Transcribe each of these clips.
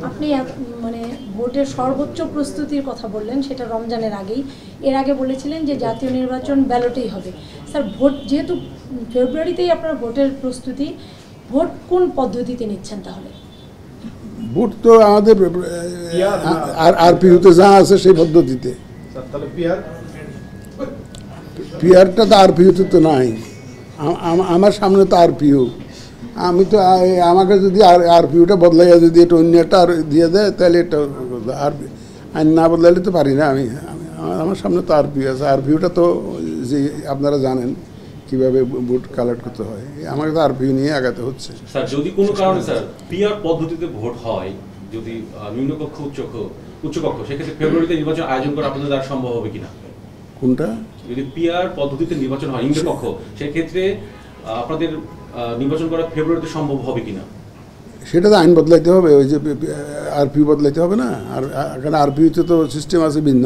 আপনি মানে ভোটের সর্বোচ্চ প্রস্তুতির কথা বললেন, সেটা রমজানের আগেই। এর আগে বলেছিলেন যে জাতীয় নির্বাচন ব্যালটেই হবে। স্যার, ভোট যেহেতু ফেব্রুয়ারিতেই আপনার ভোটের প্রস্তুতি, ভোট কোন পদ্ধতিতে নিচ্ছেন তাহলে? ভোট তো আমাদের আরপিইউতে যা আছে সেই পদ্ধতিতে। পিআরটা তো আরপিইউতে তো নাই, আমার সামনে তো আরপিইউ। আমি তো আমাকে যদি আরপিইউটা বদলাইয়া যদি এটা অন্য একটা দিয়ে দেয় তাহলে এটা আর আইন না বদলাইলে তো পারি না। আমার সামনে তো আরপিইউ আছে। আরপিইউটা তো যে আপনারা জানেন কিভাবে ভোট কালেক্ট করতে হয়, আমাকে তো আরপিইউ নিয়ে আগাতে হচ্ছে। স্যার, যদি কোনো কারণে স্যার পিআর পদ্ধতিতে ভোট হয়, যদি নিম্নকক্ষ উচ্চকক্ষ, সেক্ষেত্রে ফেব্রুয়ারিতে নির্বাচন আয়োজন করা আপনাদের দ্বারা সম্ভব হবে কিনা? কোনটা? যদি পিআর পদ্ধতিতে নির্বাচন হয় নিম্নকক্ষ, সেক্ষেত্রে আপনাদের নির্বাচন করা ফেব্রুয়ারিতে সম্ভব হবে কিনা? সেটা তো আইন বদলাইতে হবে, ওই যে আরপিইউ বদলাইতে হবে না। আর এখানে আরপিইউতে তো সিস্টেম আছে ভিন্ন,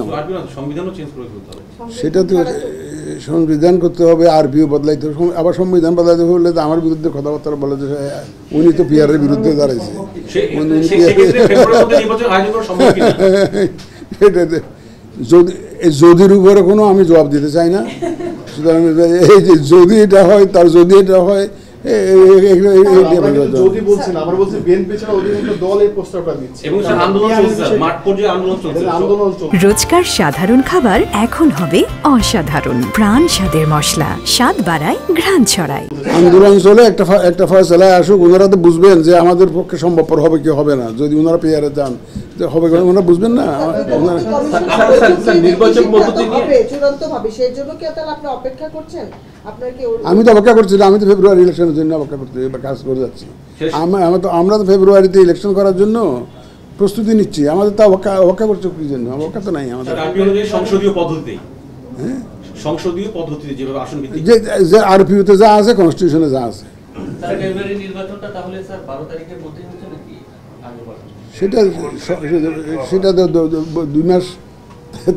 সংবিধানও চেঞ্জ করে ফেলতে হবে। সেটা তো সংবিধান করতে হবে, আরপিইউ বদলাইতে হবে। আবার সংবিধান বদলাইতে হলে তো আমার বিরুদ্ধে কথাবার্তা বলে যে উনি তো পিআরের বিরুদ্ধে দাঁড়াইছে। যদির উপরে কোনো আমি জবাব দিতে চাই না। সুতরাং এই যে যদি এটা হয়, তার যদি এটা হয়, রোজকার সাধারণ খাবার এখন হবে অসাধারণ। প্রাণ স্বাদের মশলা, স্বাদ বাড়ায়, ঘ্রাণ ছড়ায়। আন্দোলন চলে একটা ফয়সালায় আসুক, ওনারা তো বুঝবেন যে আমাদের পক্ষে সম্ভবপর হবে কি হবে না। যদি ওনারা পিআরে যান হবে, ওনারা বুঝবেন না। আমি তো অপেক্ষা করছি, আমি তো ফেব্রুয়ারি ইলেকশনের জন্য অপেক্ষা করতে কাজ করে যাচ্ছি। আমরা তো ফেব্রুয়ারিতে ইলেকশন করার জন্য প্রস্তুতি নিচ্ছি। আমাদের তো অপেক্ষা করছে কি জন্য? অপেক্ষা তো নাই আমাদের। সংসদীয় পদ্ধতি, হ্যাঁ, সংসদীয় পদ্ধতিতে যেভাবে আসন ভিত্তিক যে আরপিইউতে যা আছে, কনস্টিটিউশনে যা আছে, ফেব্রুয়ারি নির্বাচনটা তাহলে স্যার 12 তারিখের মধ্যেই হচ্ছে নাকি? সেটা 2 মাস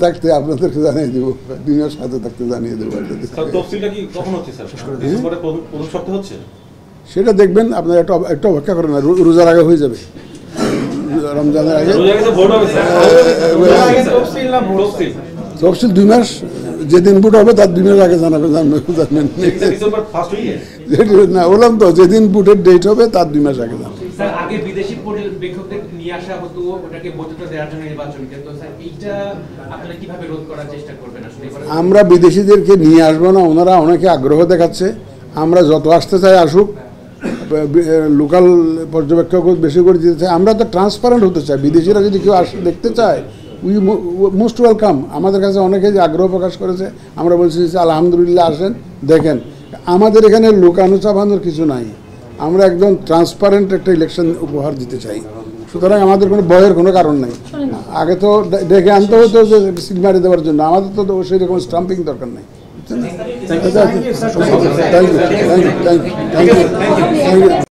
থাকতে আপনাদেরকে জানিয়ে দেবো, 2 মাস হাতে থাকতে জানিয়ে দেবো। সেটা দেখবেন আপনারা, একটু অপেক্ষা করেন না, রোজার আগে হয়ে যাবে। রমজানের আগে তফসিল 2 মাস, যেদিন ভোট হবে তার 2 মাস আগে জানাবেন। না, বললাম তো, যেদিন ভোটের ডেট হবে তার 2 মাস আগে জানাবেন। আমরা বিদেশিদেরকে নিয়ে আসবো না, ওনারা অনেকে আগ্রহ দেখাচ্ছে। আমরা যত আসতে চাই আসুক, লোকাল পর্যবেক্ষক বেশি করে দিতে চাই। আমরা তো ট্রান্সপারেন্ট হতে চাই। বিদেশিরা যদি কেউ দেখতে চায়, উই মোস্ট ওয়েলকাম। আমাদের কাছে অনেকে যে আগ্রহ প্রকাশ করেছে, আমরা বলছি যে আলহামদুলিল্লাহ, আসেন দেখেন। আমাদের এখানে লোকানো চাপানোর কিছু নাই। আমরা একদম ট্রান্সপারেন্ট একটা ইলেকশন উপহার দিতে চাই। সুতরাং আমাদের কোনো ভয়ের কোনো কারণ নাই। আগে তো ডেকে আনতে হতো যে সিল মারি দেওয়ার জন্য, আমাদের তো সেরকম স্টাম্পিং দরকার নেই। Thank you.